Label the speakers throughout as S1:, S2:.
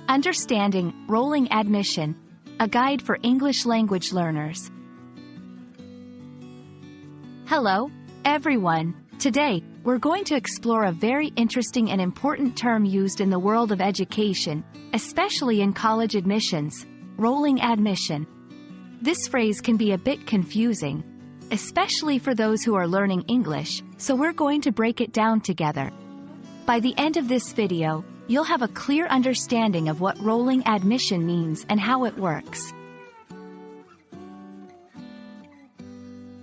S1: Understanding Rolling Admission, a guide for English language learners. Hello, everyone. Today, we're going to explore a very interesting and important term used in the world of education, especially in college admissions: rolling admission. This phrase can be a bit confusing, especially for those who are learning English, so we're going to break it down together. By the end of this video, you'll have a clear understanding of what rolling admission means and how it works.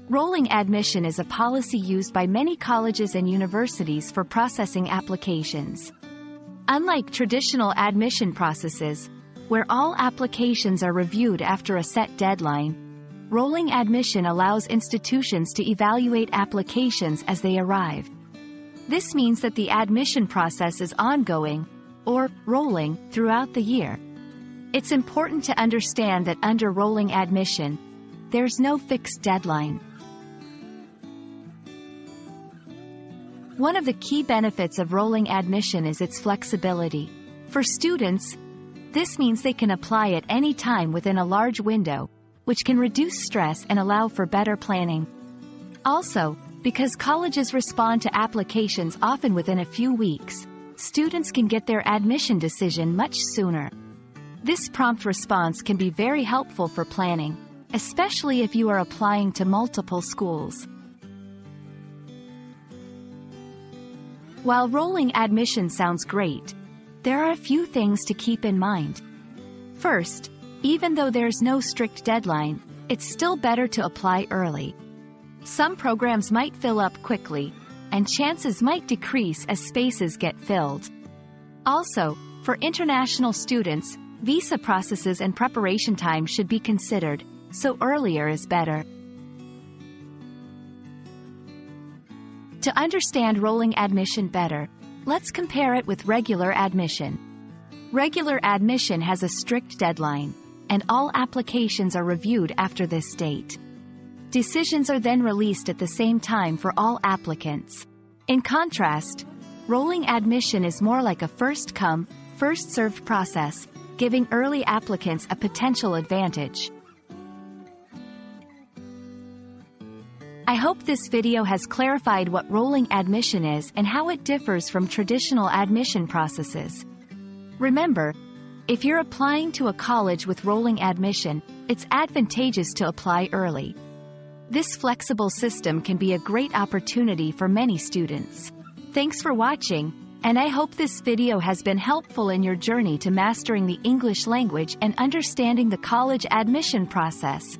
S1: Rolling admission is a policy used by many colleges and universities for processing applications. Unlike traditional admission processes, where all applications are reviewed after a set deadline, rolling admission allows institutions to evaluate applications as they arrive. This means that the admission process is ongoing, or rolling, throughout the year. It's important to understand that under rolling admission, there's no fixed deadline. One of the key benefits of rolling admission is its flexibility. For students, this means they can apply at any time within a large window, which can reduce stress and allow for better planning. Also, because colleges respond to applications often within a few weeks, students can get their admission decision much sooner. This prompt response can be very helpful for planning, especially if you are applying to multiple schools. While rolling admission sounds great, there are a few things to keep in mind. First, even though there's no strict deadline, it's still better to apply early. Some programs might fill up quickly, and chances might decrease as spaces get filled. Also, for international students, visa processes and preparation time should be considered, so earlier is better. To understand rolling admission better, let's compare it with regular admission. Regular admission has a strict deadline, and all applications are reviewed after this date. Decisions are then released at the same time for all applicants. In contrast, rolling admission is more like a first-come, first-served process, giving early applicants a potential advantage. I hope this video has clarified what rolling admission is and how it differs from traditional admission processes. Remember, if you're applying to a college with rolling admission, it's advantageous to apply early. This flexible system can be a great opportunity for many students. Thanks for watching, and I hope this video has been helpful in your journey to mastering the English language and understanding the college admission process.